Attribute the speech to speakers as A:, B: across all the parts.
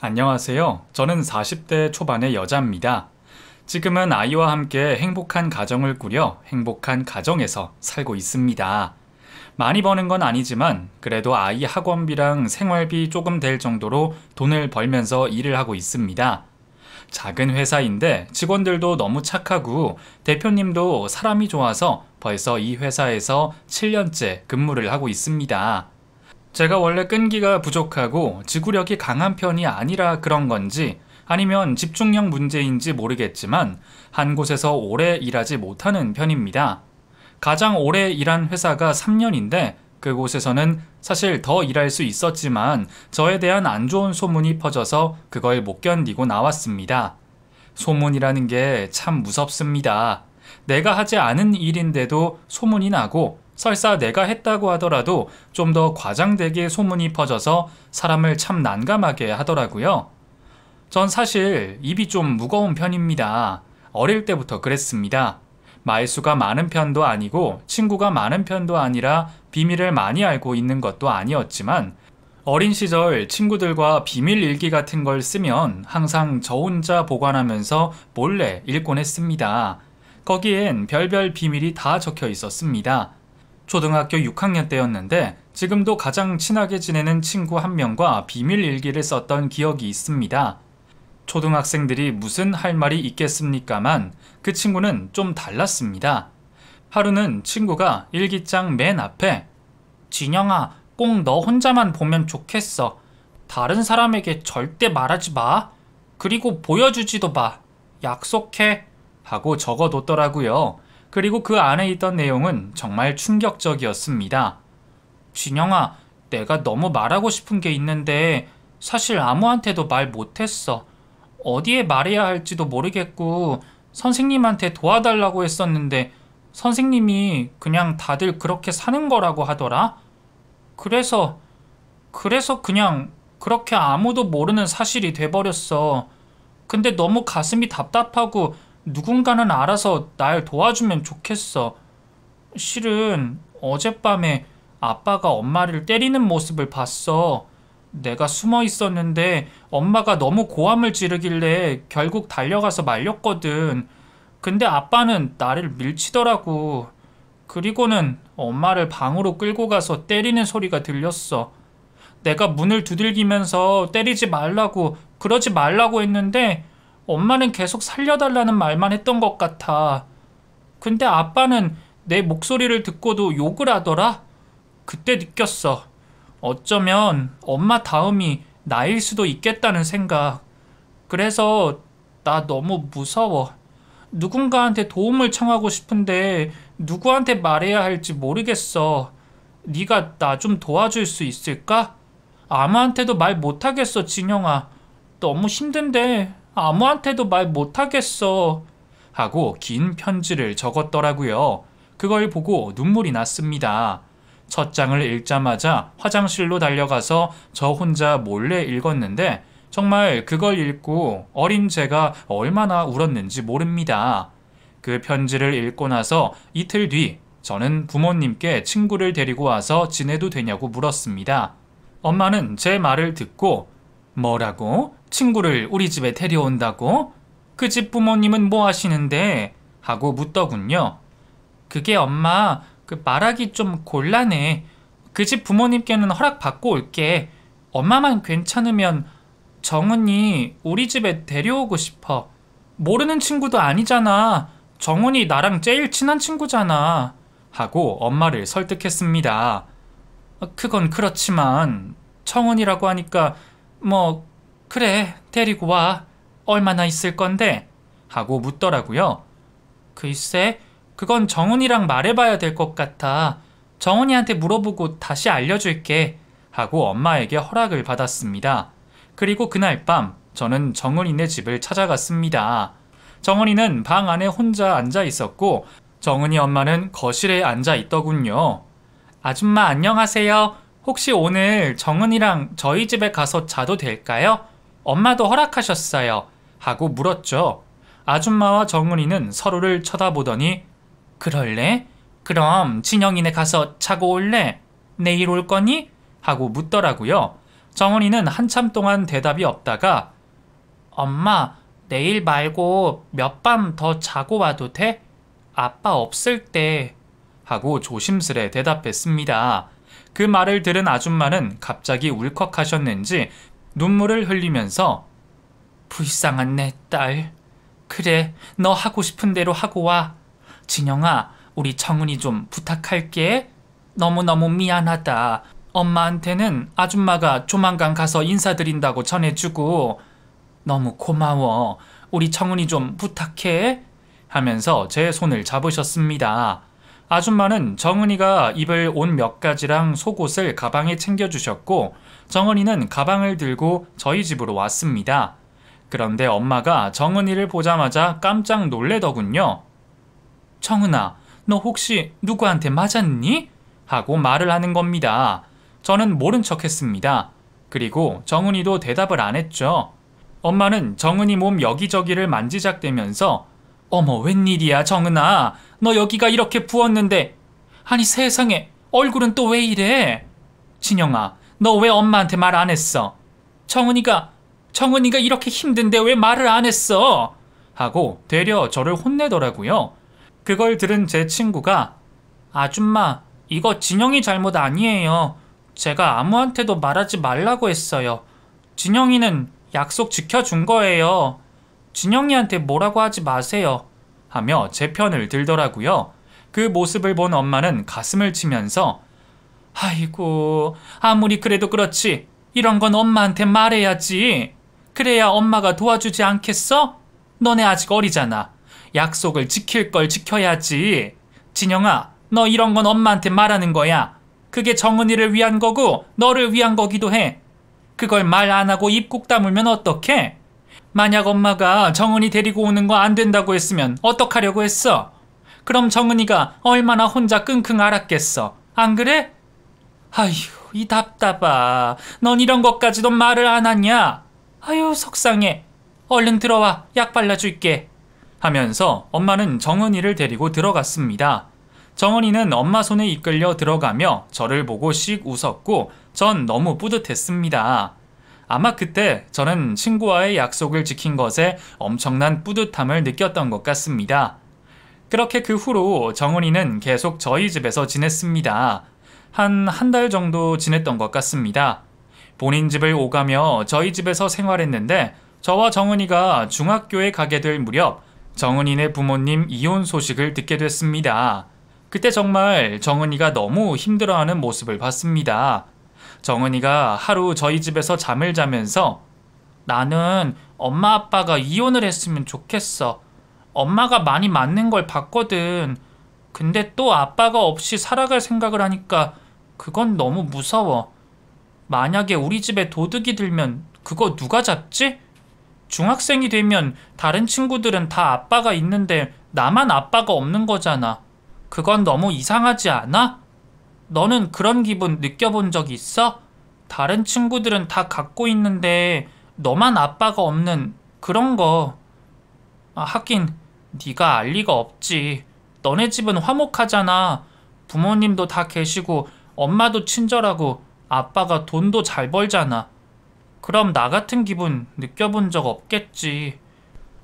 A: 안녕하세요. 저는 40대 초반의 여자입니다. 지금은 아이와 함께 행복한 가정을 꾸려 행복한 가정에서 살고 있습니다. 많이 버는 건 아니지만 그래도 아이 학원비랑 생활비 조금 될 정도로 돈을 벌면서 일을 하고 있습니다. 작은 회사인데 직원들도 너무 착하고 대표님도 사람이 좋아서 벌써 이 회사에서 7년째 근무를 하고 있습니다. 제가 원래 끈기가 부족하고 지구력이 강한 편이 아니라 그런 건지 아니면 집중력 문제인지 모르겠지만 한 곳에서 오래 일하지 못하는 편입니다. 가장 오래 일한 회사가 3년인데 그곳에서는 사실 더 일할 수 있었지만 저에 대한 안 좋은 소문이 퍼져서 그걸 못 견디고 나왔습니다. 소문이라는 게 참 무섭습니다. 내가 하지 않은 일인데도 소문이 나고 설사 내가 했다고 하더라도 좀 더 과장되게 소문이 퍼져서 사람을 참 난감하게 하더라고요. 전 사실 입이 좀 무거운 편입니다. 어릴 때부터 그랬습니다. 말수가 많은 편도 아니고 친구가 많은 편도 아니라 비밀을 많이 알고 있는 것도 아니었지만 어린 시절 친구들과 비밀 일기 같은 걸 쓰면 항상 저 혼자 보관하면서 몰래 읽곤 했습니다. 거기엔 별별 비밀이 다 적혀 있었습니다. 초등학교 6학년 때였는데 지금도 가장 친하게 지내는 친구 한 명과 비밀 일기를 썼던 기억이 있습니다. 초등학생들이 무슨 할 말이 있겠습니까만 그 친구는 좀 달랐습니다. 하루는 친구가 일기장 맨 앞에 진영아, 꼭 너 혼자만 보면 좋겠어. 다른 사람에게 절대 말하지 마. 그리고 보여주지도 마. 약속해. 하고 적어뒀더라고요. 그리고 그 안에 있던 내용은 정말 충격적이었습니다. 진영아, 내가 너무 말하고 싶은 게 있는데 사실 아무한테도 말 못했어. 어디에 말해야 할지도 모르겠고 선생님한테 도와달라고 했었는데 선생님이 그냥 다들 그렇게 사는 거라고 하더라. 그래서 그냥 그렇게 아무도 모르는 사실이 돼버렸어. 근데 너무 가슴이 답답하고 누군가는 알아서 날 도와주면 좋겠어. 실은 어젯밤에 아빠가 엄마를 때리는 모습을 봤어. 내가 숨어 있었는데 엄마가 너무 고함을 지르길래 결국 달려가서 말렸거든. 근데 아빠는 나를 밀치더라고. 그리고는 엄마를 방으로 끌고 가서 때리는 소리가 들렸어. 내가 문을 두들기면서 때리지 말라고, 그러지 말라고 했는데 엄마는 계속 살려달라는 말만 했던 것 같아. 근데 아빠는 내 목소리를 듣고도 욕을 하더라. 그때 느꼈어. 어쩌면 엄마 다음이 나일 수도 있겠다는 생각. 그래서 나 너무 무서워. 누군가한테 도움을 청하고 싶은데 누구한테 말해야 할지 모르겠어. 네가 나 좀 도와줄 수 있을까? 아무한테도 말 못하겠어, 진영아. 너무 힘든데 아무한테도 말 못하겠어. 하고 긴 편지를 적었더라고요. 그걸 보고 눈물이 났습니다. 첫 장을 읽자마자 화장실로 달려가서 저 혼자 몰래 읽었는데 정말 그걸 읽고 어린 제가 얼마나 울었는지 모릅니다. 그 편지를 읽고 나서 이틀 뒤 저는 부모님께 친구를 데리고 와서 지내도 되냐고 물었습니다. 엄마는 제 말을 듣고 뭐라고? 친구를 우리 집에 데려온다고? 그 집 부모님은 뭐 하시는데? 하고 묻더군요. 그게 엄마, 말하기 좀 곤란해. 그 집 부모님께는 허락 받고 올게. 엄마만 괜찮으면 정은이 우리 집에 데려오고 싶어. 모르는 친구도 아니잖아. 정은이 나랑 제일 친한 친구잖아. 하고 엄마를 설득했습니다. 그건 그렇지만 정은이라고 하니까 뭐 그래 데리고 와. 얼마나 있을 건데? 하고 묻더라고요. 글쎄 그건 정은이랑 말해봐야 될 것 같아. 정은이한테 물어보고 다시 알려줄게. 하고 엄마에게 허락을 받았습니다. 그리고 그날 밤 저는 정은이네 집을 찾아갔습니다. 정은이는 방 안에 혼자 앉아 있었고 정은이 엄마는 거실에 앉아 있더군요. 아줌마 안녕하세요. 혹시 오늘 정은이랑 저희 집에 가서 자도 될까요? 엄마도 허락하셨어요. 하고 물었죠. 아줌마와 정은이는 서로를 쳐다보더니 그럴래? 그럼 진영이네 가서 자고 올래? 내일 올 거니? 하고 묻더라고요. 정은이는 한참 동안 대답이 없다가 엄마, 내일 말고 몇 밤 더 자고 와도 돼? 아빠 없을 때 하고 조심스레 대답했습니다. 그 말을 들은 아줌마는 갑자기 울컥하셨는지 눈물을 흘리면서 불쌍한 내 딸. 그래, 너 하고 싶은 대로 하고 와. 진영아, 우리 정은이 좀 부탁할게. 너무너무 미안하다. 엄마한테는 아줌마가 조만간 가서 인사드린다고 전해주고. 너무 고마워. 우리 정은이 좀 부탁해. 하면서 제 손을 잡으셨습니다. 아줌마는 정은이가 입을 옷 몇 가지랑 속옷을 가방에 챙겨주셨고 정은이는 가방을 들고 저희 집으로 왔습니다. 그런데 엄마가 정은이를 보자마자 깜짝 놀래더군요. 정은아, 너 혹시 누구한테 맞았니? 하고 말을 하는 겁니다. 저는 모른 척 했습니다. 그리고 정은이도 대답을 안 했죠. 엄마는 정은이 몸 여기저기를 만지작대면서 어머, 웬일이야 정은아, 너 여기가 이렇게 부었는데. 아니 세상에, 얼굴은 또 왜 이래? 진영아, 너 왜 엄마한테 말 안 했어? 정은이가 이렇게 힘든데 왜 말을 안 했어? 하고 되려 저를 혼내더라고요. 그걸 들은 제 친구가 아줌마, 이거 진영이 잘못 아니에요. 제가 아무한테도 말하지 말라고 했어요. 진영이는 약속 지켜준 거예요. 진영이한테 뭐라고 하지 마세요. 하며 제 편을 들더라고요. 그 모습을 본 엄마는 가슴을 치면서 아이고, 아무리 그래도 그렇지. 이런 건 엄마한테 말해야지. 그래야 엄마가 도와주지 않겠어? 너네 아직 어리잖아. 약속을 지킬 걸 지켜야지. 진영아, 너 이런 건 엄마한테 말하는 거야. 그게 정은이를 위한 거고 너를 위한 거기도 해. 그걸 말 안 하고 입 꾹 다물면 어떡해? 만약 엄마가 정은이 데리고 오는 거 안 된다고 했으면 어떡하려고 했어? 그럼 정은이가 얼마나 혼자 끙끙 앓았겠어. 안 그래? 아휴, 이 답답아. 넌 이런 것까지도 말을 안 하냐? 아유, 속상해. 얼른 들어와, 약 발라줄게. 하면서 엄마는 정은이를 데리고 들어갔습니다. 정은이는 엄마 손에 이끌려 들어가며 저를 보고 씩 웃었고 전 너무 뿌듯했습니다. 아마 그때 저는 친구와의 약속을 지킨 것에 엄청난 뿌듯함을 느꼈던 것 같습니다. 그렇게 그 후로 정은이는 계속 저희 집에서 지냈습니다. 한 달 정도 지냈던 것 같습니다. 본인 집을 오가며 저희 집에서 생활했는데 저와 정은이가 중학교에 가게 될 무렵 정은이네 부모님 이혼 소식을 듣게 됐습니다. 그때 정말 정은이가 너무 힘들어하는 모습을 봤습니다. 정은이가 하루 저희 집에서 잠을 자면서 나는 엄마 아빠가 이혼을 했으면 좋겠어. 엄마가 많이 맞는 걸 봤거든. 근데 또 아빠가 없이 살아갈 생각을 하니까 그건 너무 무서워. 만약에 우리 집에 도둑이 들면 그거 누가 잡지? 중학생이 되면 다른 친구들은 다 아빠가 있는데 나만 아빠가 없는 거잖아. 그건 너무 이상하지 않아? 너는 그런 기분 느껴본 적 있어? 다른 친구들은 다 갖고 있는데 너만 아빠가 없는 그런 거. 하긴 네가 알 리가 없지. 너네 집은 화목하잖아. 부모님도 다 계시고 엄마도 친절하고 아빠가 돈도 잘 벌잖아. 그럼 나 같은 기분 느껴본 적 없겠지.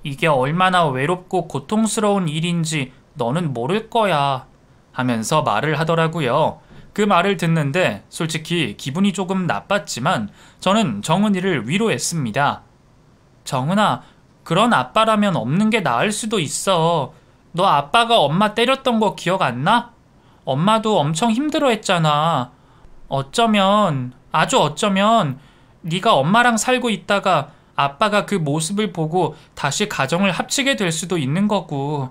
A: 이게 얼마나 외롭고 고통스러운 일인지 너는 모를 거야. 하면서 말을 하더라고요. 그 말을 듣는데 솔직히 기분이 조금 나빴지만 저는 정은이를 위로했습니다. 정은아, 그런 아빠라면 없는 게 나을 수도 있어. 너 아빠가 엄마 때렸던 거 기억 안 나? 엄마도 엄청 힘들어했잖아. 아주 어쩌면 네가 엄마랑 살고 있다가 아빠가 그 모습을 보고 다시 가정을 합치게 될 수도 있는 거고.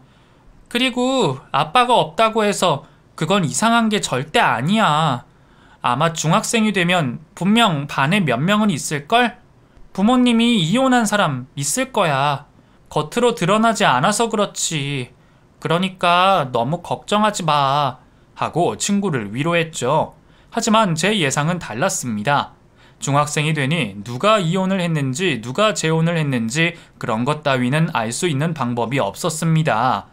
A: 그리고 아빠가 없다고 해서 그건 이상한 게 절대 아니야. 아마 중학생이 되면 분명 반에 몇 명은 있을걸? 부모님이 이혼한 사람 있을 거야. 겉으로 드러나지 않아서 그렇지. 그러니까 너무 걱정하지 마. 하고 친구를 위로했죠. 하지만 제 예상은 달랐습니다. 중학생이 되니 누가 이혼을 했는지 누가 재혼을 했는지 그런 것 따위는 알 수 있는 방법이 없었습니다.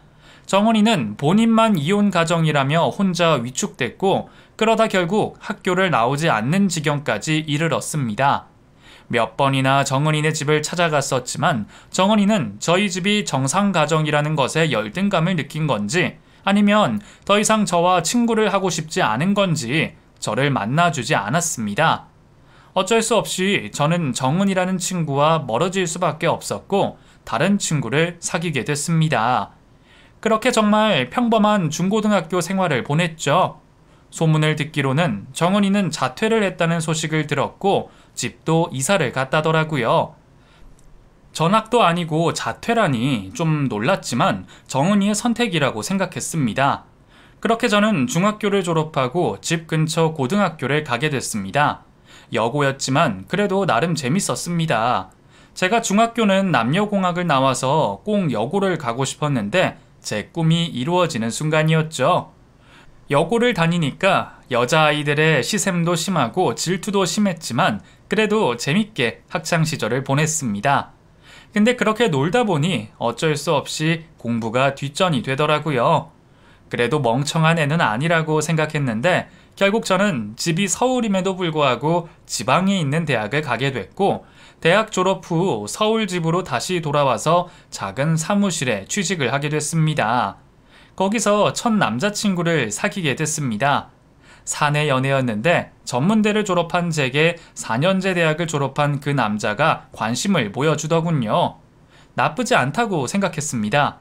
A: 정은이는 본인만 이혼 가정이라며 혼자 위축됐고 그러다 결국 학교를 나오지 않는 지경까지 이르렀습니다. 몇 번이나 정은이네 집을 찾아갔었지만 정은이는 저희 집이 정상가정이라는 것에 열등감을 느낀 건지 아니면 더 이상 저와 친구를 하고 싶지 않은 건지 저를 만나주지 않았습니다. 어쩔 수 없이 저는 정은이라는 친구와 멀어질 수밖에 없었고 다른 친구를 사귀게 됐습니다. 그렇게 정말 평범한 중고등학교 생활을 보냈죠. 소문을 듣기로는 정은이는 자퇴를 했다는 소식을 들었고 집도 이사를 갔다더라고요. 전학도 아니고 자퇴라니 좀 놀랐지만 정은이의 선택이라고 생각했습니다. 그렇게 저는 중학교를 졸업하고 집 근처 고등학교를 가게 됐습니다. 여고였지만 그래도 나름 재밌었습니다. 제가 중학교는 남녀공학을 나와서 꼭 여고를 가고 싶었는데 제 꿈이 이루어지는 순간이었죠. 여고를 다니니까 여자아이들의 시샘도 심하고 질투도 심했지만 그래도 재밌게 학창시절을 보냈습니다. 근데 그렇게 놀다 보니 어쩔 수 없이 공부가 뒷전이 되더라고요. 그래도 멍청한 애는 아니라고 생각했는데 결국 저는 집이 서울임에도 불구하고 지방에 있는 대학을 가게 됐고 대학 졸업 후 서울 집으로 다시 돌아와서 작은 사무실에 취직을 하게 됐습니다. 거기서 첫 남자친구를 사귀게 됐습니다. 사내 연애였는데 전문대를 졸업한 제게 4년제 대학을 졸업한 그 남자가 관심을 보여주더군요. 나쁘지 않다고 생각했습니다.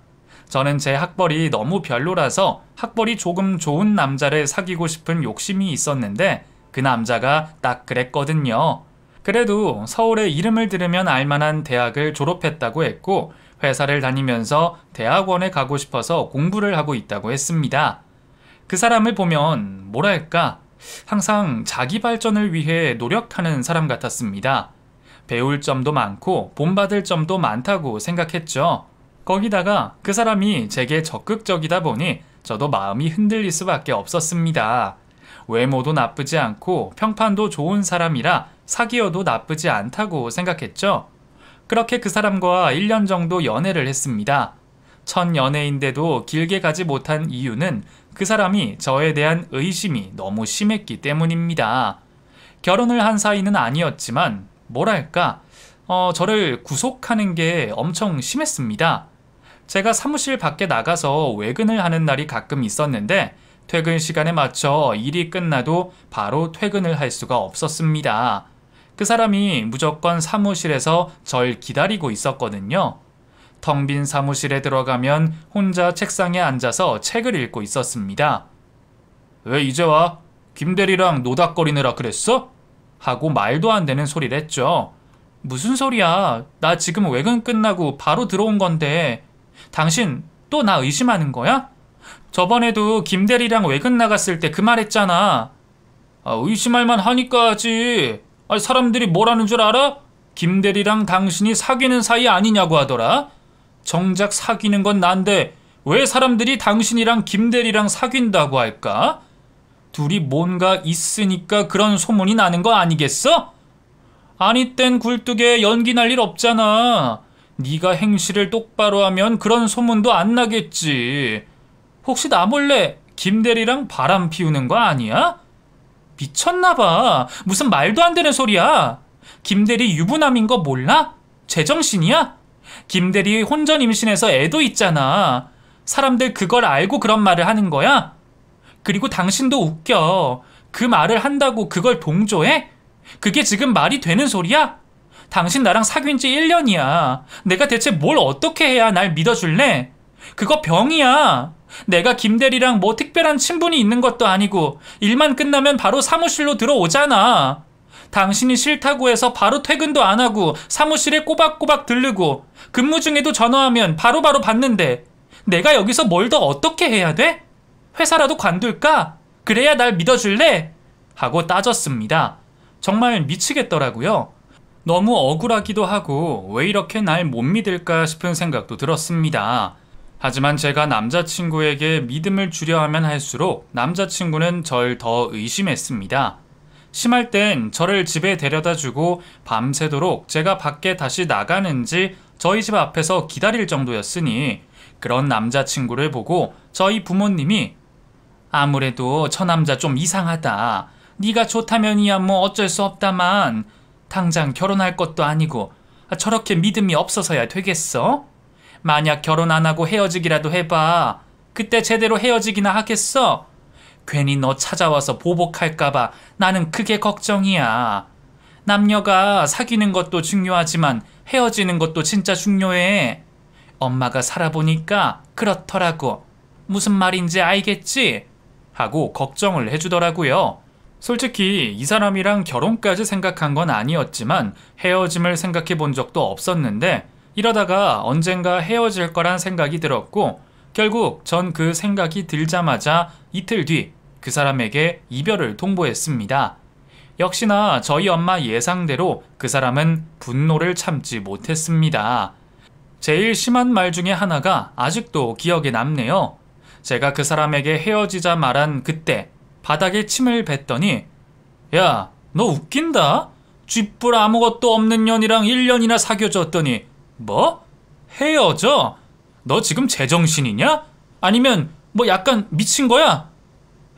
A: 저는 제 학벌이 너무 별로라서 학벌이 조금 좋은 남자를 사귀고 싶은 욕심이 있었는데 그 남자가 딱 그랬거든요. 그래도 서울의 이름을 들으면 알만한 대학을 졸업했다고 했고 회사를 다니면서 대학원에 가고 싶어서 공부를 하고 있다고 했습니다. 그 사람을 보면 뭐랄까 항상 자기 발전을 위해 노력하는 사람 같았습니다. 배울 점도 많고 본받을 점도 많다고 생각했죠. 거기다가 그 사람이 제게 적극적이다 보니 저도 마음이 흔들릴 수밖에 없었습니다. 외모도 나쁘지 않고 평판도 좋은 사람이라 사귀어도 나쁘지 않다고 생각했죠. 그렇게 그 사람과 1년 정도 연애를 했습니다. 첫 연애인데도 길게 가지 못한 이유는 그 사람이 저에 대한 의심이 너무 심했기 때문입니다. 결혼을 한 사이는 아니었지만 뭐랄까 저를 구속하는 게 엄청 심했습니다. 제가 사무실 밖에 나가서 외근을 하는 날이 가끔 있었는데 퇴근 시간에 맞춰 일이 끝나도 바로 퇴근을 할 수가 없었습니다. 그 사람이 무조건 사무실에서 절 기다리고 있었거든요. 텅 빈 사무실에 들어가면 혼자 책상에 앉아서 책을 읽고 있었습니다. 왜 이제 와? 김대리랑 노닥거리느라 그랬어? 하고 말도 안 되는 소리를 했죠. 무슨 소리야? 나 지금 외근 끝나고 바로 들어온 건데 당신 또 나 의심하는 거야? 저번에도 김대리랑 외근 나갔을 때 그 말 했잖아. 의심할 만 하니까 하지. 사람들이 뭐라는 줄 알아? 김대리랑 당신이 사귀는 사이 아니냐고 하더라. 정작 사귀는 건 난데 왜 사람들이 당신이랑 김대리랑 사귄다고 할까? 둘이 뭔가 있으니까 그런 소문이 나는 거 아니겠어? 아니 땐 굴뚝에 연기 날 일 없잖아. 네가 행실을 똑바로 하면 그런 소문도 안 나겠지. 혹시 나 몰래 김대리랑 바람 피우는 거 아니야? 미쳤나봐. 무슨 말도 안 되는 소리야. 김대리 유부남인 거 몰라? 제정신이야? 김대리 혼전 임신해서 애도 있잖아. 사람들 그걸 알고 그런 말을 하는 거야? 그리고 당신도 웃겨. 그 말을 한다고 그걸 동조해? 그게 지금 말이 되는 소리야? 당신 나랑 사귄 지 1년이야. 내가 대체 뭘 어떻게 해야 날 믿어줄래? 그거 병이야. 내가 김대리랑 뭐 특별한 친분이 있는 것도 아니고 일만 끝나면 바로 사무실로 들어오잖아. 당신이 싫다고 해서 바로 퇴근도 안 하고 사무실에 꼬박꼬박 들르고 근무 중에도 전화하면 바로바로 받는데 내가 여기서 뭘 더 어떻게 해야 돼? 회사라도 관둘까? 그래야 날 믿어줄래? 하고 따졌습니다. 정말 미치겠더라고요. 너무 억울하기도 하고 왜 이렇게 날 못 믿을까 싶은 생각도 들었습니다. 하지만 제가 남자친구에게 믿음을 주려 하면 할수록 남자친구는 절 더 의심했습니다. 심할 땐 저를 집에 데려다주고 밤새도록 제가 밖에 다시 나가는지 저희 집 앞에서 기다릴 정도였으니 그런 남자친구를 보고 저희 부모님이 아무래도 저 남자 좀 이상하다. 네가 좋다면이야 뭐 어쩔 수 없다만 당장 결혼할 것도 아니고 저렇게 믿음이 없어서야 되겠어? 만약 결혼 안 하고 헤어지기라도 해봐. 그때 제대로 헤어지기나 하겠어? 괜히 너 찾아와서 보복할까봐 나는 그게 걱정이야. 남녀가 사귀는 것도 중요하지만 헤어지는 것도 진짜 중요해. 엄마가 살아보니까 그렇더라고. 무슨 말인지 알겠지? 하고 걱정을 해주더라고요. 솔직히 이 사람이랑 결혼까지 생각한 건 아니었지만 헤어짐을 생각해 본 적도 없었는데 이러다가 언젠가 헤어질 거란 생각이 들었고 결국 전 그 생각이 들자마자 이틀 뒤 그 사람에게 이별을 통보했습니다. 역시나 저희 엄마 예상대로 그 사람은 분노를 참지 못했습니다. 제일 심한 말 중에 하나가 아직도 기억에 남네요. 제가 그 사람에게 헤어지자 말한 그때 바닥에 침을 뱉더니 야, 너 웃긴다? 쥐뿔 아무것도 없는 년이랑 1년이나 사귀어줬더니 뭐? 헤어져? 너 지금 제정신이냐? 아니면 뭐 약간 미친 거야?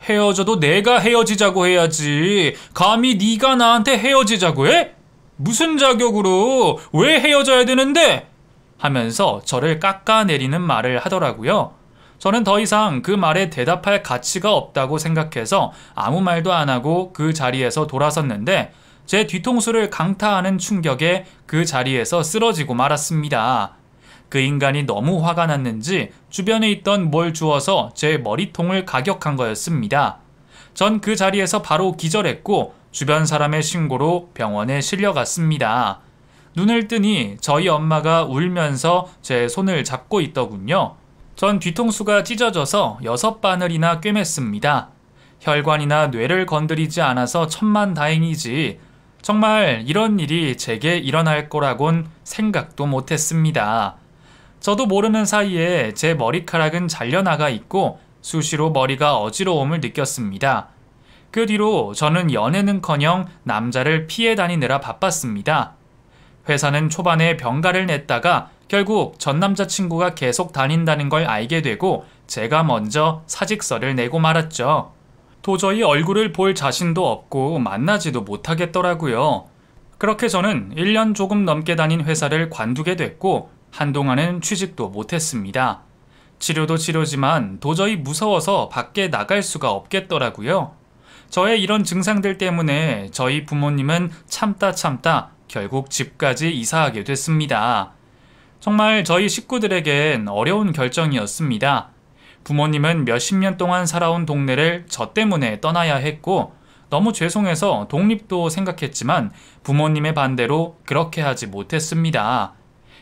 A: 헤어져도 내가 헤어지자고 해야지. 감히 네가 나한테 헤어지자고 해? 무슨 자격으로? 왜 헤어져야 되는데? 하면서 저를 깎아내리는 말을 하더라고요. 저는 더 이상 그 말에 대답할 가치가 없다고 생각해서 아무 말도 안 하고 그 자리에서 돌아섰는데 제 뒤통수를 강타하는 충격에 그 자리에서 쓰러지고 말았습니다. 그 인간이 너무 화가 났는지 주변에 있던 뭘 주워서 제 머리통을 가격한 거였습니다. 전 그 자리에서 바로 기절했고 주변 사람의 신고로 병원에 실려갔습니다. 눈을 뜨니 저희 엄마가 울면서 제 손을 잡고 있더군요. 전 뒤통수가 찢어져서 6바늘이나 꿰맸습니다. 혈관이나 뇌를 건드리지 않아서 천만다행이지 정말 이런 일이 제게 일어날 거라곤 생각도 못했습니다. 저도 모르는 사이에 제 머리카락은 잘려나가 있고 수시로 머리가 어지러움을 느꼈습니다. 그 뒤로 저는 연애는커녕 남자를 피해 다니느라 바빴습니다. 회사는 초반에 병가를 냈다가 결국 전 남자친구가 계속 다닌다는 걸 알게 되고 제가 먼저 사직서를 내고 말았죠. 도저히 얼굴을 볼 자신도 없고 만나지도 못하겠더라고요. 그렇게 저는 1년 조금 넘게 다닌 회사를 관두게 됐고 한동안은 취직도 못했습니다. 치료도 치료지만 도저히 무서워서 밖에 나갈 수가 없겠더라고요. 저의 이런 증상들 때문에 저희 부모님은 참다 결국 집까지 이사하게 됐습니다. 정말 저희 식구들에겐 어려운 결정이었습니다. 부모님은 몇십 년 동안 살아온 동네를 저 때문에 떠나야 했고 너무 죄송해서 독립도 생각했지만 부모님의 반대로 그렇게 하지 못했습니다.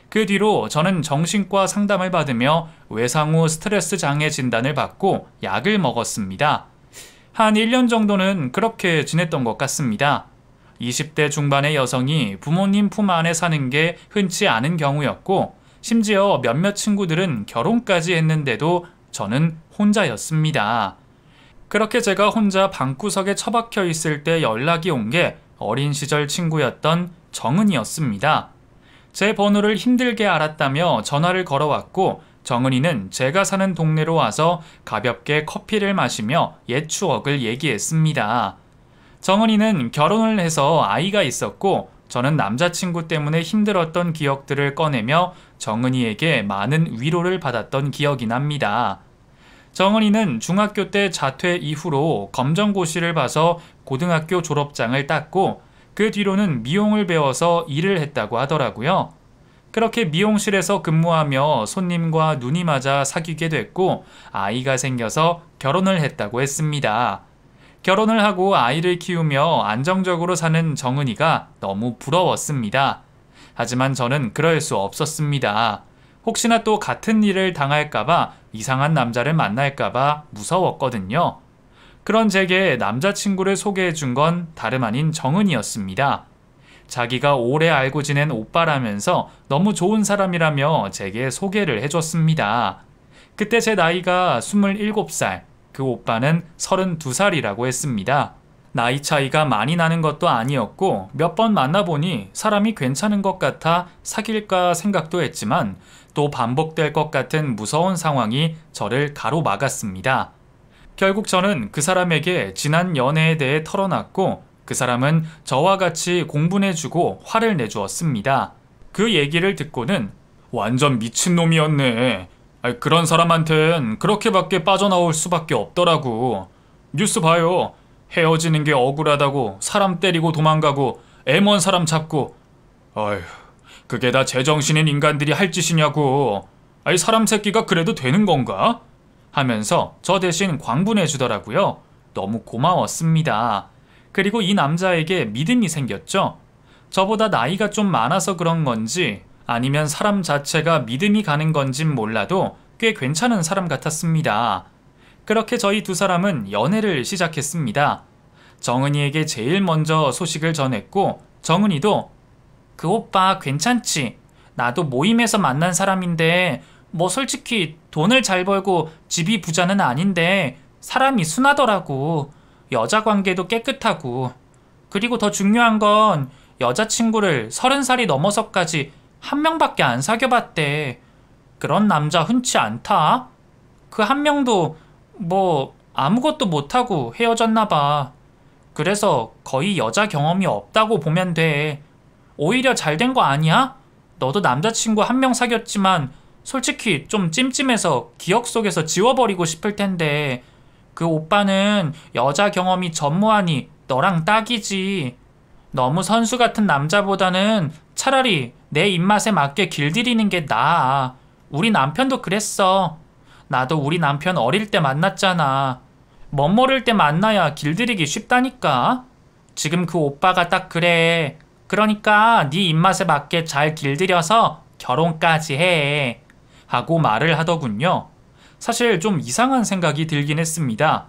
A: 그 뒤로 저는 정신과 상담을 받으며 외상후 스트레스 장애 진단을 받고 약을 먹었습니다. 한 1년 정도는 그렇게 지냈던 것 같습니다. 20대 중반의 여성이 부모님 품 안에 사는 게 흔치 않은 경우였고 심지어 몇몇 친구들은 결혼까지 했는데도 저는 혼자였습니다. 그렇게 제가 혼자 방구석에 처박혀 있을 때 연락이 온 게 어린 시절 친구였던 정은이었습니다. 제 번호를 힘들게 알았다며 전화를 걸어왔고 정은이는 제가 사는 동네로 와서 가볍게 커피를 마시며 옛 추억을 얘기했습니다. 정은이는 결혼을 해서 아이가 있었고 저는 남자친구 때문에 힘들었던 기억들을 꺼내며 정은이에게 많은 위로를 받았던 기억이 납니다. 정은이는 중학교 때 자퇴 이후로 검정고시를 봐서 고등학교 졸업장을 땄고 그 뒤로는 미용을 배워서 일을 했다고 하더라고요. 그렇게 미용실에서 근무하며 손님과 눈이 맞아 사귀게 됐고 아이가 생겨서 결혼을 했다고 했습니다. 결혼을 하고 아이를 키우며 안정적으로 사는 정은이가 너무 부러웠습니다. 하지만 저는 그럴 수 없었습니다. 혹시나 또 같은 일을 당할까봐 이상한 남자를 만날까봐 무서웠거든요. 그런 제게 남자친구를 소개해준 건 다름 아닌 정은이었습니다. 자기가 오래 알고 지낸 오빠라면서 너무 좋은 사람이라며 제게 소개를 해줬습니다. 그때 제 나이가 27살, 그 오빠는 32살이라고 했습니다. 나이 차이가 많이 나는 것도 아니었고 몇 번 만나보니 사람이 괜찮은 것 같아 사귈까 생각도 했지만 또 반복될 것 같은 무서운 상황이 저를 가로막았습니다. 결국 저는 그 사람에게 지난 연애에 대해 털어놨고 그 사람은 저와 같이 공분해주고 화를 내주었습니다. 그 얘기를 듣고는 완전 미친놈이었네. 그런 사람한텐 그렇게밖에 빠져나올 수밖에 없더라고. 뉴스 봐요. 헤어지는 게 억울하다고 사람 때리고 도망가고 애먼 사람 잡고. 어휴, 그게 다 제정신인 인간들이 할 짓이냐고. 사람 새끼가 그래도 되는 건가? 하면서 저 대신 광분해 주더라고요. 너무 고마웠습니다. 그리고 이 남자에게 믿음이 생겼죠. 저보다 나이가 좀 많아서 그런 건지 아니면 사람 자체가 믿음이 가는 건진 몰라도 꽤 괜찮은 사람 같았습니다. 그렇게 저희 두 사람은 연애를 시작했습니다. 정은이에게 제일 먼저 소식을 전했고 정은이도 그 오빠 괜찮지? 나도 모임에서 만난 사람인데 뭐 솔직히 돈을 잘 벌고 집이 부자는 아닌데 사람이 순하더라고. 여자 관계도 깨끗하고. 그리고 더 중요한 건 여자친구를 30살이 넘어서까지 한 명밖에 안 사귀어봤대. 그런 남자 흔치 않다. 그 한 명도 뭐 아무것도 못하고 헤어졌나 봐. 그래서 거의 여자 경험이 없다고 보면 돼. 오히려 잘 된 거 아니야? 너도 남자친구 한 명 사귀었지만 솔직히 좀 찜찜해서 기억 속에서 지워버리고 싶을 텐데 그 오빠는 여자 경험이 전무하니 너랑 딱이지. 너무 선수 같은 남자보다는 차라리 내 입맛에 맞게 길들이는 게 나아. 우리 남편도 그랬어. 나도 우리 남편 어릴 때 만났잖아. 멋모를 때 만나야 길들이기 쉽다니까. 지금 그 오빠가 딱 그래. 그러니까 네 입맛에 맞게 잘 길들여서 결혼까지 해. 하고 말을 하더군요. 사실 좀 이상한 생각이 들긴 했습니다.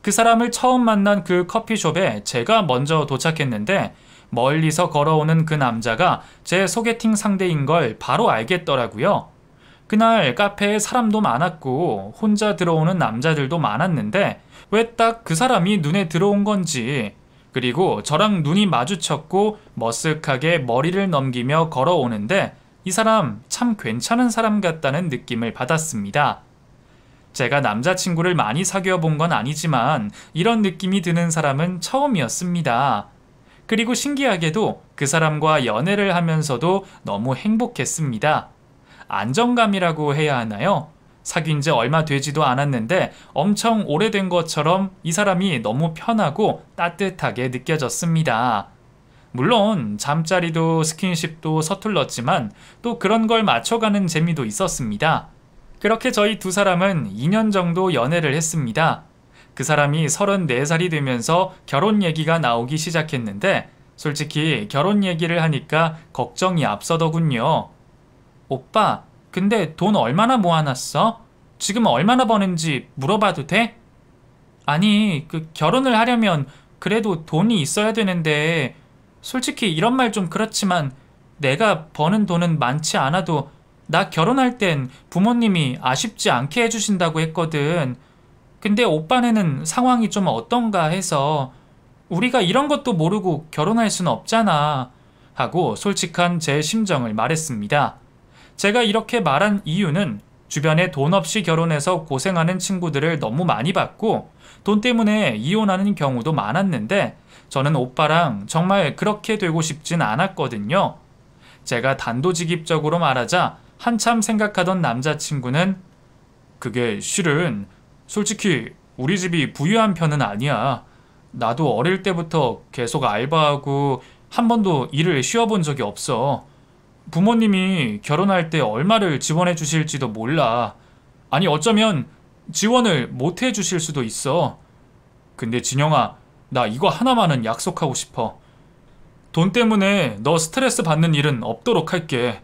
A: 그 사람을 처음 만난 그 커피숍에 제가 먼저 도착했는데 멀리서 걸어오는 그 남자가 제 소개팅 상대인 걸 바로 알겠더라고요. 그날 카페에 사람도 많았고 혼자 들어오는 남자들도 많았는데 왜 딱 그 사람이 눈에 들어온 건지, 그리고 저랑 눈이 마주쳤고 머쓱하게 머리를 넘기며 걸어오는데 이 사람 참 괜찮은 사람 같다는 느낌을 받았습니다. 제가 남자친구를 많이 사귀어 본 건 아니지만 이런 느낌이 드는 사람은 처음이었습니다. 그리고 신기하게도 그 사람과 연애를 하면서도 너무 행복했습니다. 안정감이라고 해야 하나요? 사귄 지 얼마 되지도 않았는데 엄청 오래된 것처럼 이 사람이 너무 편하고 따뜻하게 느껴졌습니다. 물론 잠자리도 스킨십도 서툴렀지만 또 그런 걸 맞춰가는 재미도 있었습니다. 그렇게 저희 두 사람은 2년 정도 연애를 했습니다. 그 사람이 34살이 되면서 결혼 얘기가 나오기 시작했는데 솔직히 결혼 얘기를 하니까 걱정이 앞서더군요. 오빠, 근데 돈 얼마나 모아놨어? 지금 얼마나 버는지 물어봐도 돼? 아니, 결혼을 하려면 그래도 돈이 있어야 되는데 솔직히 이런 말 좀 그렇지만 내가 버는 돈은 많지 않아도 나 결혼할 땐 부모님이 아쉽지 않게 해주신다고 했거든. 근데 오빠네는 상황이 좀 어떤가 해서 우리가 이런 것도 모르고 결혼할 수는 없잖아. 하고 솔직한 제 심정을 말했습니다. 제가 이렇게 말한 이유는 주변에 돈 없이 결혼해서 고생하는 친구들을 너무 많이 봤고 돈 때문에 이혼하는 경우도 많았는데 저는 오빠랑 정말 그렇게 되고 싶진 않았거든요. 제가 단도직입적으로 말하자 한참 생각하던 남자친구는 그게 실은 솔직히 우리 집이 부유한 편은 아니야. 나도 어릴 때부터 계속 알바하고 한 번도 일을 쉬어본 적이 없어. 부모님이 결혼할 때 얼마를 지원해 주실지도 몰라. 아니 어쩌면 지원을 못 해 주실 수도 있어. 근데 진영아, 나 이거 하나만은 약속하고 싶어. 돈 때문에 너 스트레스 받는 일은 없도록 할게.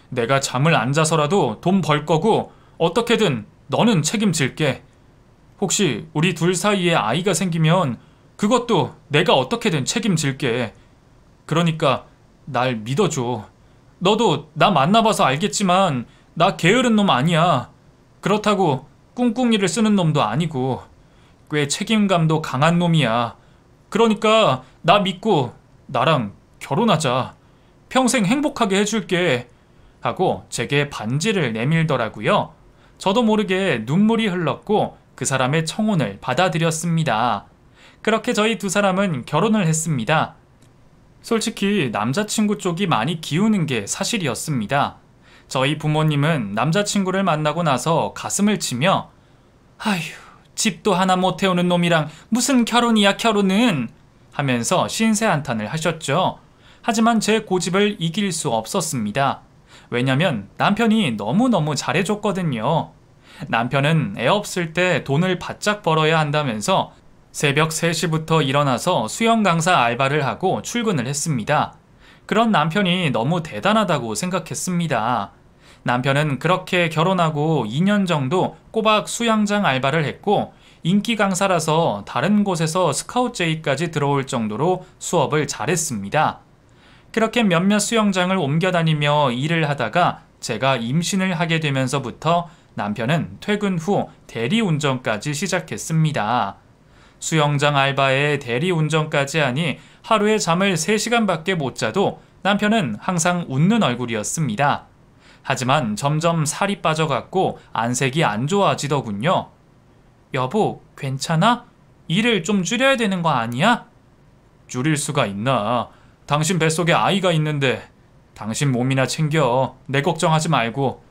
A: 내가 잠을 안 자서라도 돈 벌 거고 어떻게든 너는 책임질게. 혹시 우리 둘 사이에 아이가 생기면 그것도 내가 어떻게든 책임질게. 그러니까 날 믿어줘. 너도 나 만나봐서 알겠지만 나 게으른 놈 아니야. 그렇다고 꿍꿍이를 쓰는 놈도 아니고 꽤 책임감도 강한 놈이야. 그러니까 나 믿고 나랑 결혼하자. 평생 행복하게 해줄게. 하고 제게 반지를 내밀더라고요. 저도 모르게 눈물이 흘렀고 그 사람의 청혼을 받아들였습니다. 그렇게 저희 두 사람은 결혼을 했습니다. 솔직히 남자친구 쪽이 많이 기우는 게 사실이었습니다. 저희 부모님은 남자친구를 만나고 나서 가슴을 치며 아휴, 집도 하나 못 태우는 놈이랑 무슨 결혼이야 결혼은 하면서 신세한탄을 하셨죠. 하지만 제 고집을 이길 수 없었습니다. 왜냐면 남편이 너무너무 잘해줬거든요. 남편은 애 없을 때 돈을 바짝 벌어야 한다면서 새벽 3시부터 일어나서 수영 강사 알바를 하고 출근을 했습니다. 그런 남편이 너무 대단하다고 생각했습니다. 남편은 그렇게 결혼하고 2년 정도 꼬박 수영장 알바를 했고 인기 강사라서 다른 곳에서 스카우트 제의까지 들어올 정도로 수업을 잘했습니다. 그렇게 몇몇 수영장을 옮겨 다니며 일을 하다가 제가 임신을 하게 되면서부터 남편은 퇴근 후 대리운전까지 시작했습니다. 수영장 알바에 대리운전까지 하니 하루에 잠을 3시간밖에 못 자도 남편은 항상 웃는 얼굴이었습니다. 하지만 점점 살이 빠져갔고 안색이 안 좋아지더군요. 여보, 괜찮아? 일을 좀 줄여야 되는 거 아니야? 줄일 수가 있나? 당신 뱃속에 아이가 있는데 당신 몸이나 챙겨. 내 걱정하지 말고.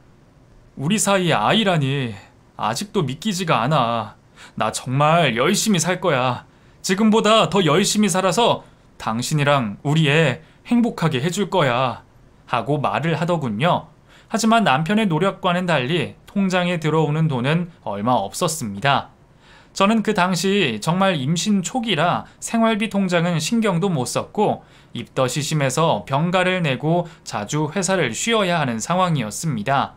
A: 우리 사이에 아이라니 아직도 믿기지가 않아. 나 정말 열심히 살 거야. 지금보다 더 열심히 살아서 당신이랑 우리 애 행복하게 해줄 거야. 하고 말을 하더군요. 하지만 남편의 노력과는 달리 통장에 들어오는 돈은 얼마 없었습니다. 저는 그 당시 정말 임신 초기라 생활비 통장은 신경도 못 썼고 입덧이 심해서 병가를 내고 자주 회사를 쉬어야 하는 상황이었습니다.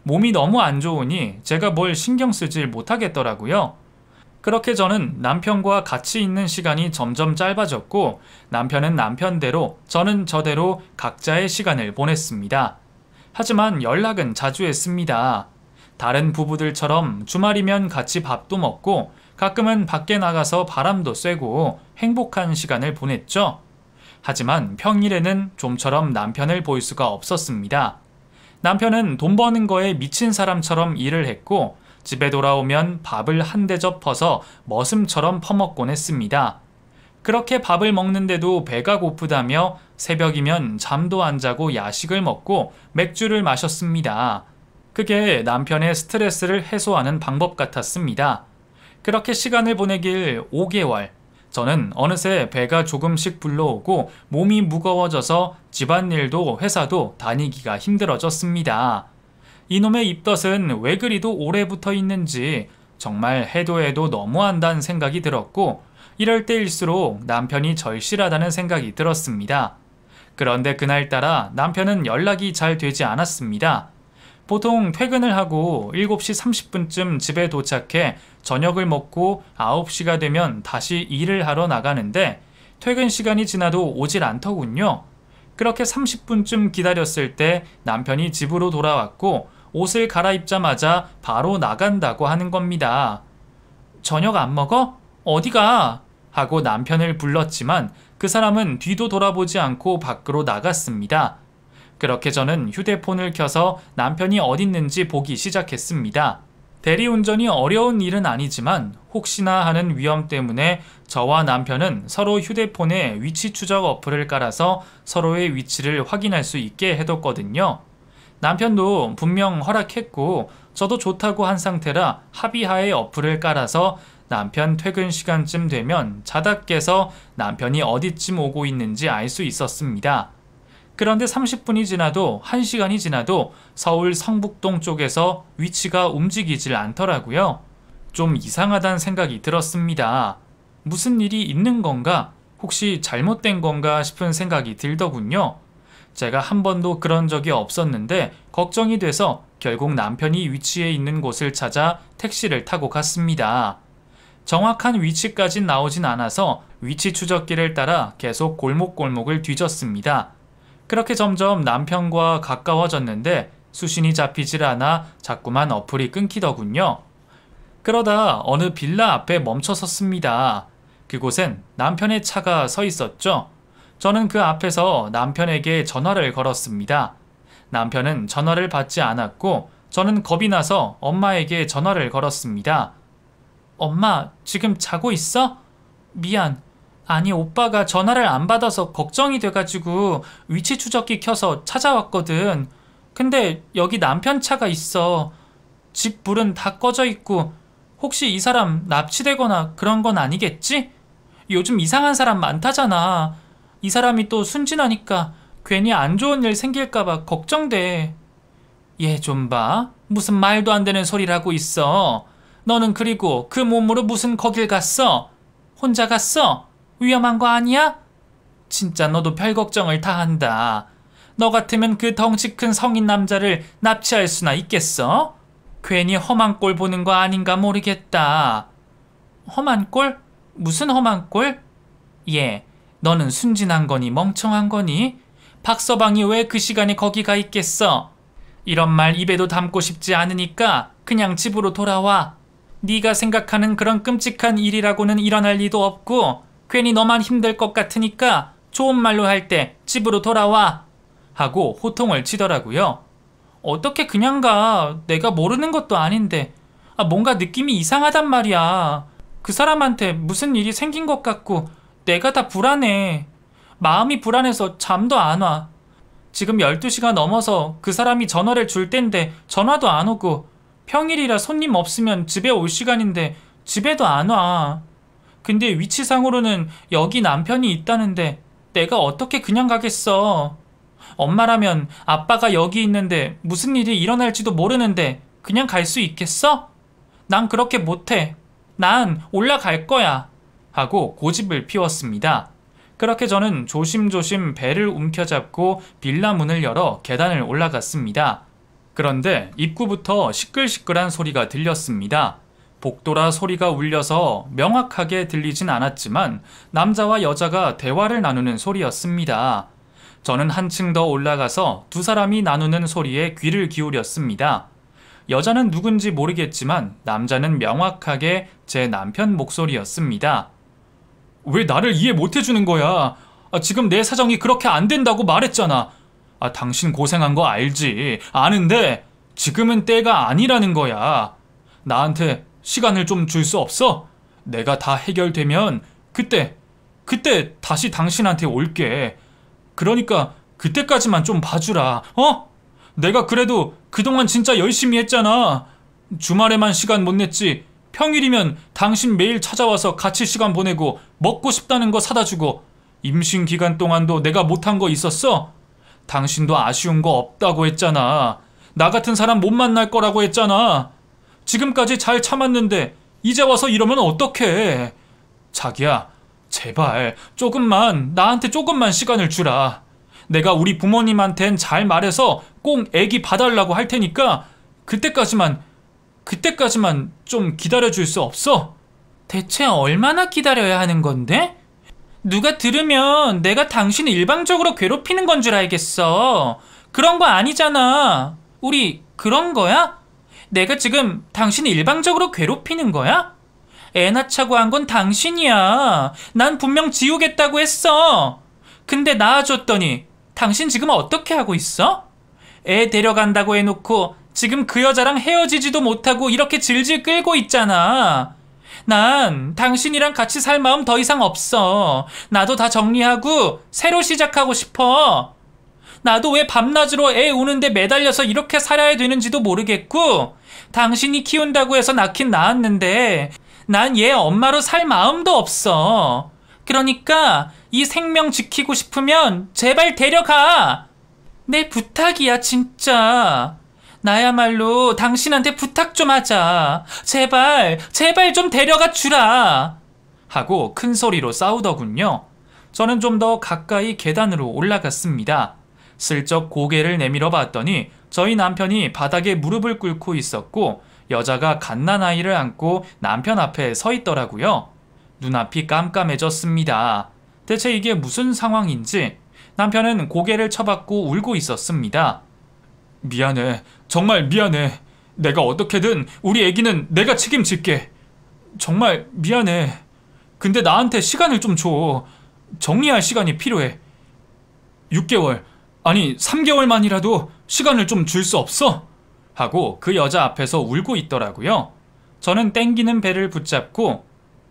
A: 몸이 너무 안 좋으니 제가 뭘 신경 쓰질 못하겠더라고요. 그렇게 저는 남편과 같이 있는 시간이 점점 짧아졌고 남편은 남편대로 저는 저대로 각자의 시간을 보냈습니다. 하지만 연락은 자주 했습니다. 다른 부부들처럼 주말이면 같이 밥도 먹고 가끔은 밖에 나가서 바람도 쐬고 행복한 시간을 보냈죠. 하지만 평일에는 좀처럼 남편을 볼 수가 없었습니다. 남편은 돈 버는 거에 미친 사람처럼 일을 했고 집에 돌아오면 밥을 한 대접 퍼서 머슴처럼 퍼먹곤 했습니다. 그렇게 밥을 먹는데도 배가 고프다며 새벽이면 잠도 안 자고 야식을 먹고 맥주를 마셨습니다. 그게 남편의 스트레스를 해소하는 방법 같았습니다. 그렇게 시간을 보내길 5개월. 저는 어느새 배가 조금씩 불러오고 몸이 무거워져서 집안일도 회사도 다니기가 힘들어졌습니다. 이놈의 입덧은 왜 그리도 오래 붙어 있는지 정말 해도 해도 너무한다는 생각이 들었고 이럴 때일수록 남편이 절실하다는 생각이 들었습니다. 그런데 그날따라 남편은 연락이 잘 되지 않았습니다. 보통 퇴근을 하고 7시 30분쯤 집에 도착해 저녁을 먹고 9시가 되면 다시 일을 하러 나가는데 퇴근 시간이 지나도 오질 않더군요. 그렇게 30분쯤 기다렸을 때 남편이 집으로 돌아왔고 옷을 갈아입자마자 바로 나간다고 하는 겁니다. 저녁 안 먹어? 어디가? 하고 남편을 불렀지만 그 사람은 뒤도 돌아보지 않고 밖으로 나갔습니다. 그렇게 저는 휴대폰을 켜서 남편이 어딨는지 보기 시작했습니다. 대리운전이 어려운 일은 아니지만 혹시나 하는 위험 때문에 저와 남편은 서로 휴대폰에 위치 추적 어플을 깔아서 서로의 위치를 확인할 수 있게 해뒀거든요. 남편도 분명 허락했고 저도 좋다고 한 상태라 합의하에 어플을 깔아서 남편 퇴근 시간쯤 되면 자다 깨서 남편이 어디쯤 오고 있는지 알 수 있었습니다. 그런데 30분이 지나도 1시간이 지나도 서울 성북동 쪽에서 위치가 움직이질 않더라고요. 좀 이상하다는 생각이 들었습니다. 무슨 일이 있는 건가? 혹시 잘못된 건가 싶은 생각이 들더군요. 제가 한 번도 그런 적이 없었는데 걱정이 돼서 결국 남편이 위치해 있는 곳을 찾아 택시를 타고 갔습니다. 정확한 위치까진 나오진 않아서 위치 추적기를 따라 계속 골목골목을 뒤졌습니다. 그렇게 점점 남편과 가까워졌는데 수신이 잡히질 않아 자꾸만 어플이 끊기더군요. 그러다 어느 빌라 앞에 멈춰 섰습니다. 그곳엔 남편의 차가 서 있었죠. 저는 그 앞에서 남편에게 전화를 걸었습니다. 남편은 전화를 받지 않았고 저는 겁이 나서 엄마에게 전화를 걸었습니다. 엄마, 지금 자고 있어? 미안. 아니, 오빠가 전화를 안 받아서 걱정이 돼가지고 위치 추적기 켜서 찾아왔거든. 근데 여기 남편 차가 있어. 집 불은 다 꺼져 있고 혹시 이 사람 납치되거나 그런 건 아니겠지? 요즘 이상한 사람 많다잖아. 이 사람이 또 순진하니까 괜히 안 좋은 일 생길까봐 걱정돼. 얘 좀 봐. 무슨 말도 안 되는 소리를 하고 있어. 너는 그리고 그 몸으로 무슨 거길 갔어? 혼자 갔어? 위험한 거 아니야? 진짜 너도 별 걱정을 다 한다. 너 같으면 그 덩치 큰 성인 남자를 납치할 수나 있겠어? 괜히 험한 꼴 보는 거 아닌가 모르겠다. 험한 꼴? 무슨 험한 꼴? 얘, 너는 순진한 거니 멍청한 거니? 박서방이 왜 그 시간에 거기 가 있겠어? 이런 말 입에도 담고 싶지 않으니까 그냥 집으로 돌아와. 네가 생각하는 그런 끔찍한 일이라고는 일어날 리도 없고 괜히 너만 힘들 것 같으니까 좋은 말로 할 때 집으로 돌아와. 하고 호통을 치더라고요. 어떻게 그냥 가? 내가 모르는 것도 아닌데. 뭔가 느낌이 이상하단 말이야. 그 사람한테 무슨 일이 생긴 것 같고 내가 다 불안해. 마음이 불안해서 잠도 안 와. 지금 12시가 넘어서 그 사람이 전화를 줄 땐데 전화도 안 오고 평일이라 손님 없으면 집에 올 시간인데 집에도 안 와. 근데 위치상으로는 여기 남편이 있다는데 내가 어떻게 그냥 가겠어. 엄마라면 아빠가 여기 있는데 무슨 일이 일어날지도 모르는데 그냥 갈 수 있겠어? 난 그렇게 못해. 난 올라갈 거야. 하고 고집을 피웠습니다. 그렇게 저는 조심조심 배를 움켜잡고 빌라 문을 열어 계단을 올라갔습니다. 그런데 입구부터 시끌시끌한 소리가 들렸습니다. 복도라 소리가 울려서 명확하게 들리진 않았지만 남자와 여자가 대화를 나누는 소리였습니다. 저는 한층 더 올라가서 두 사람이 나누는 소리에 귀를 기울였습니다. 여자는 누군지 모르겠지만 남자는 명확하게 제 남편 목소리였습니다. 왜 나를 이해 못 해주는 거야? 지금 내 사정이 그렇게 안 된다고 말했잖아. 당신 고생한 거 알지. 아는데 지금은 때가 아니라는 거야. 나한테 시간을 좀 줄 수 없어? 내가 다 해결되면 그때 다시 당신한테 올게. 그러니까 그때까지만 좀 봐주라. 내가 그래도 그동안 진짜 열심히 했잖아. 주말에만 시간 못 냈지. 평일이면 당신 매일 찾아와서 같이 시간 보내고 먹고 싶다는 거 사다 주고 임신 기간 동안도 내가 못한 거 있었어? 당신도 아쉬운 거 없다고 했잖아. 나 같은 사람 못 만날 거라고 했잖아. 지금까지 잘 참았는데 이제 와서 이러면 어떡해. 자기야, 제발 나한테 조금만 시간을 주라. 내가 우리 부모님한텐 잘 말해서 꼭 애기 봐달라고 할 테니까 그때까지만 좀 기다려줄 수 없어? 대체 얼마나 기다려야 하는 건데? 누가 들으면 내가 당신을 일방적으로 괴롭히는 건 줄 알겠어. 그런 거 아니잖아. 우리 그런 거야? 내가 지금 당신을 일방적으로 괴롭히는 거야? 애 낳자고 한 건 당신이야. 난 분명 지우겠다고 했어. 근데 낳아줬더니 당신 지금 어떻게 하고 있어? 애 데려간다고 해놓고 지금 그 여자랑 헤어지지도 못하고 이렇게 질질 끌고 있잖아. 난 당신이랑 같이 살 마음 더 이상 없어. 나도 다 정리하고 새로 시작하고 싶어. 나도 왜 밤낮으로 애 우는데 매달려서 이렇게 살아야 되는지도 모르겠고 당신이 키운다고 해서 낳긴 낳았는데 난 얘 엄마로 살 마음도 없어. 그러니까 이 생명 지키고 싶으면 제발 데려가. 내 부탁이야 진짜. 나야말로 당신한테 부탁 좀 하자. 제발 좀 데려가 주라. 하고 큰 소리로 싸우더군요. 저는 좀 더 가까이 계단으로 올라갔습니다. 슬쩍 고개를 내밀어 봤더니 저희 남편이 바닥에 무릎을 꿇고 있었고 여자가 갓난아이를 안고 남편 앞에 서 있더라고요. 눈앞이 깜깜해졌습니다. 대체 이게 무슨 상황인지 남편은 고개를 쳐박고 울고 있었습니다. 미안해. 정말 미안해. 내가 어떻게든 우리 애기는 내가 책임질게. 정말 미안해. 근데 나한테 시간을 좀 줘. 정리할 시간이 필요해. 6개월, 아니 3개월만이라도 시간을 좀 줄 수 없어? 하고 그 여자 앞에서 울고 있더라고요. 저는 땡기는 배를 붙잡고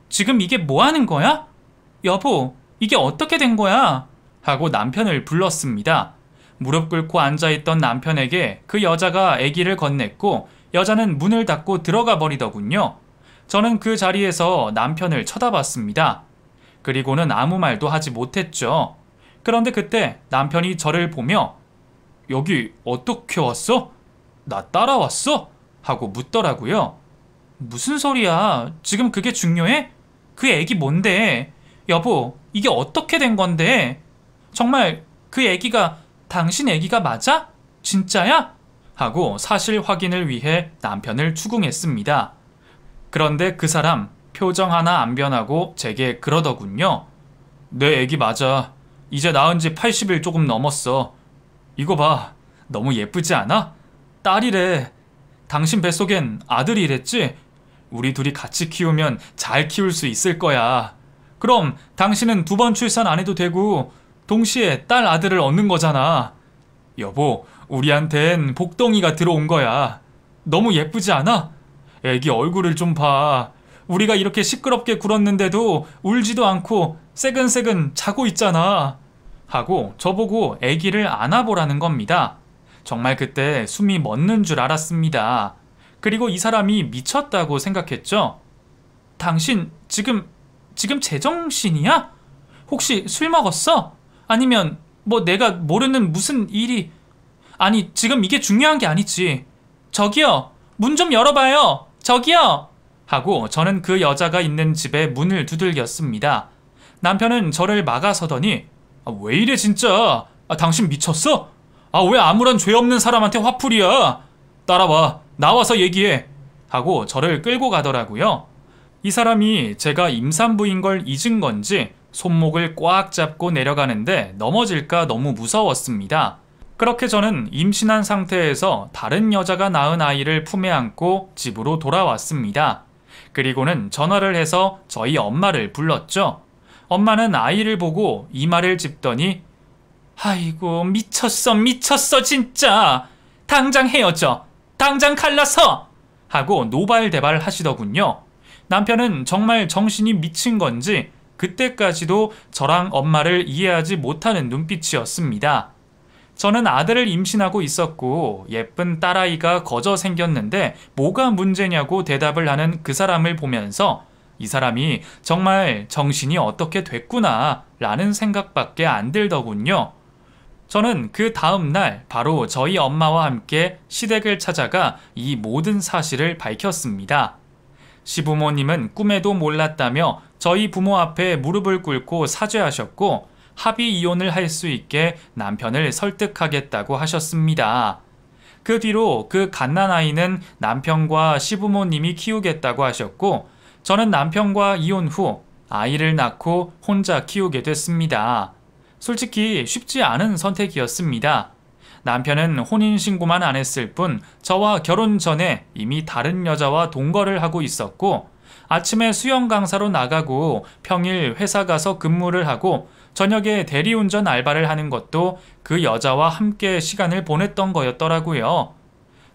A: 지금 이게 뭐 하는 거야? 여보, 이게 어떻게 된 거야? 하고 남편을 불렀습니다. 무릎 꿇고 앉아있던 남편에게 그 여자가 아기를 건넸고 여자는 문을 닫고 들어가 버리더군요. 저는 그 자리에서 남편을 쳐다봤습니다. 그리고는 아무 말도 하지 못했죠. 그런데 그때 남편이 저를 보며 여기 어떻게 왔어? 나 따라왔어? 하고 묻더라고요. 무슨 소리야? 지금 그게 중요해? 그 애기 뭔데? 여보, 이게 어떻게 된 건데? 정말 그 애기가 당신 애기가 맞아? 진짜야? 하고 사실 확인을 위해 남편을 추궁했습니다. 그런데 그 사람 표정 하나 안 변하고 제게 그러더군요. 내 애기 맞아. 이제 낳은 지 80일 조금 넘었어. 이거 봐. 너무 예쁘지 않아? 딸이래. 당신 뱃속엔 아들이랬지? 우리 둘이 같이 키우면 잘 키울 수 있을 거야. 그럼 당신은 2번 출산 안 해도 되고 동시에 딸 아들을 얻는 거잖아. 여보, 우리한텐 복덩이가 들어온 거야. 너무 예쁘지 않아? 애기 얼굴을 좀 봐. 우리가 이렇게 시끄럽게 굴었는데도 울지도 않고 새근새근 자고 있잖아. 하고 저보고 애기를 안아보라는 겁니다. 정말 그때 숨이 멎는 줄 알았습니다. 그리고 이 사람이 미쳤다고 생각했죠. 당신 지금 제정신이야? 혹시 술 먹었어? 아니면 뭐 내가 모르는 무슨 일이... 아니, 지금 이게 중요한 게 아니지. 저기요, 문 좀 열어봐요. 저기요! 하고 저는 그 여자가 있는 집에 문을 두들겼습니다. 남편은 저를 막아서더니 왜 이래 진짜? 당신 미쳤어? 왜 아무런 죄 없는 사람한테 화풀이야? 따라와, 나와서 얘기해. 하고 저를 끌고 가더라고요. 이 사람이 제가 임산부인 걸 잊은 건지 손목을 꽉 잡고 내려가는데 넘어질까 너무 무서웠습니다. 그렇게 저는 임신한 상태에서 다른 여자가 낳은 아이를 품에 안고 집으로 돌아왔습니다. 그리고는 전화를 해서 저희 엄마를 불렀죠. 엄마는 아이를 보고 이마를 짚더니 아이고, 미쳤어 진짜. 당장 헤어져. 당장 갈라서. 하고 노발대발 하시더군요. 남편은 정말 정신이 미친 건지 그때까지도 저랑 엄마를 이해하지 못하는 눈빛이었습니다. 저는 아들을 임신하고 있었고 예쁜 딸아이가 거저 생겼는데 뭐가 문제냐고 대답을 하는 그 사람을 보면서 이 사람이 정말 정신이 어떻게 됐구나 라는 생각밖에 안 들더군요. 저는 그 다음 날 바로 저희 엄마와 함께 시댁을 찾아가 이 모든 사실을 밝혔습니다. 시부모님은 꿈에도 몰랐다며 저희 부모 앞에 무릎을 꿇고 사죄하셨고 합의 이혼을 할 수 있게 남편을 설득하겠다고 하셨습니다. 그 뒤로 그 갓난아이는 남편과 시부모님이 키우겠다고 하셨고 저는 남편과 이혼 후 아이를 낳고 혼자 키우게 됐습니다. 솔직히 쉽지 않은 선택이었습니다. 남편은 혼인신고만 안 했을 뿐 저와 결혼 전에 이미 다른 여자와 동거를 하고 있었고 아침에 수영 강사로 나가고 평일 회사 가서 근무를 하고 저녁에 대리운전 알바를 하는 것도 그 여자와 함께 시간을 보냈던 거였더라고요.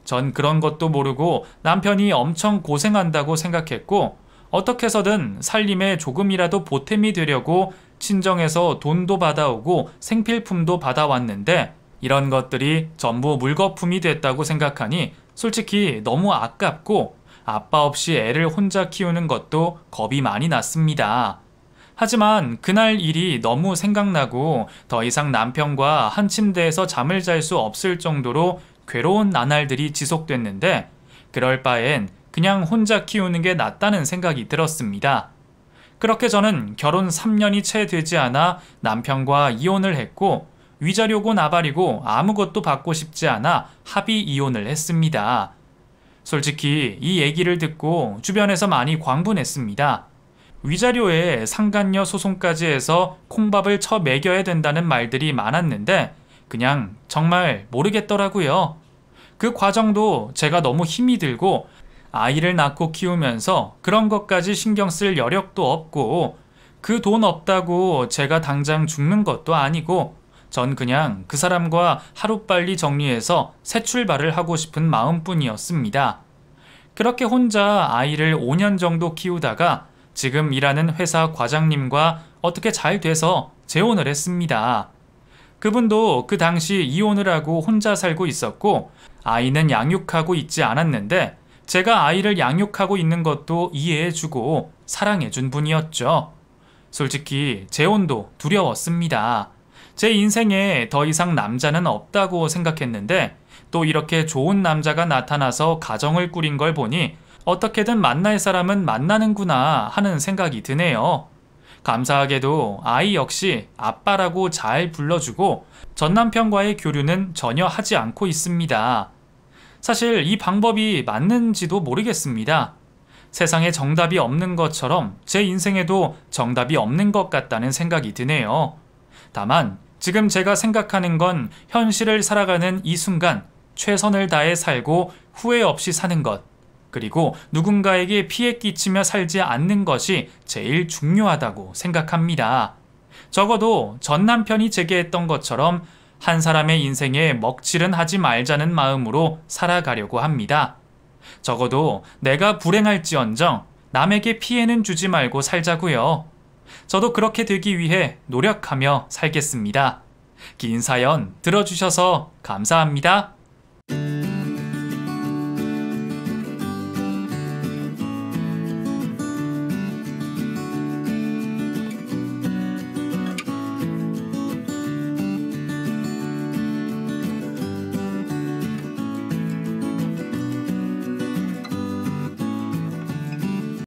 A: 전 그런 것도 모르고 남편이 엄청 고생한다고 생각했고 어떻게 해서든 살림에 조금이라도 보탬이 되려고 친정에서 돈도 받아오고 생필품도 받아왔는데 이런 것들이 전부 물거품이 됐다고 생각하니 솔직히 너무 아깝고 아빠 없이 애를 혼자 키우는 것도 겁이 많이 났습니다. 하지만 그날 일이 너무 생각나고 더 이상 남편과 한 침대에서 잠을 잘 수 없을 정도로 괴로운 나날들이 지속됐는데 그럴 바엔 그냥 혼자 키우는 게 낫다는 생각이 들었습니다. 그렇게 저는 결혼 3년이 채 되지 않아 남편과 이혼을 했고 위자료고 나발이고 아무것도 받고 싶지 않아 합의 이혼을 했습니다. 솔직히 이 얘기를 듣고 주변에서 많이 광분했습니다. 위자료에 상간녀 소송까지 해서 콩밥을 쳐 먹여야 된다는 말들이 많았는데 그냥 정말 모르겠더라고요. 그 과정도 제가 너무 힘이 들고 아이를 낳고 키우면서 그런 것까지 신경 쓸 여력도 없고 그 돈 없다고 제가 당장 죽는 것도 아니고 전 그냥 그 사람과 하루빨리 정리해서 새 출발을 하고 싶은 마음뿐이었습니다. 그렇게 혼자 아이를 5년 정도 키우다가 지금 일하는 회사 과장님과 어떻게 잘 돼서 재혼을 했습니다. 그분도 그 당시 이혼을 하고 혼자 살고 있었고 아이는 양육하고 있지 않았는데 제가 아이를 양육하고 있는 것도 이해해주고 사랑해준 분이었죠. 솔직히 재혼도 두려웠습니다. 제 인생에 더 이상 남자는 없다고 생각했는데 또 이렇게 좋은 남자가 나타나서 가정을 꾸린 걸 보니 어떻게든 만날 사람은 만나는구나 하는 생각이 드네요. 감사하게도 아이 역시 아빠라고 잘 불러주고 전 남편과의 교류는 전혀 하지 않고 있습니다. 사실 이 방법이 맞는지도 모르겠습니다. 세상에 정답이 없는 것처럼 제 인생에도 정답이 없는 것 같다는 생각이 드네요. 다만 지금 제가 생각하는 건 현실을 살아가는 이 순간 최선을 다해 살고 후회 없이 사는 것, 그리고 누군가에게 피해 끼치며 살지 않는 것이 제일 중요하다고 생각합니다. 적어도 전 남편이 제게 했던 것처럼 한 사람의 인생에 먹칠은 하지 말자는 마음으로 살아가려고 합니다. 적어도 내가 불행할지언정 남에게 피해는 주지 말고 살자고요. 저도 그렇게 되기 위해 노력하며 살겠습니다. 긴 사연 들어주셔서 감사합니다.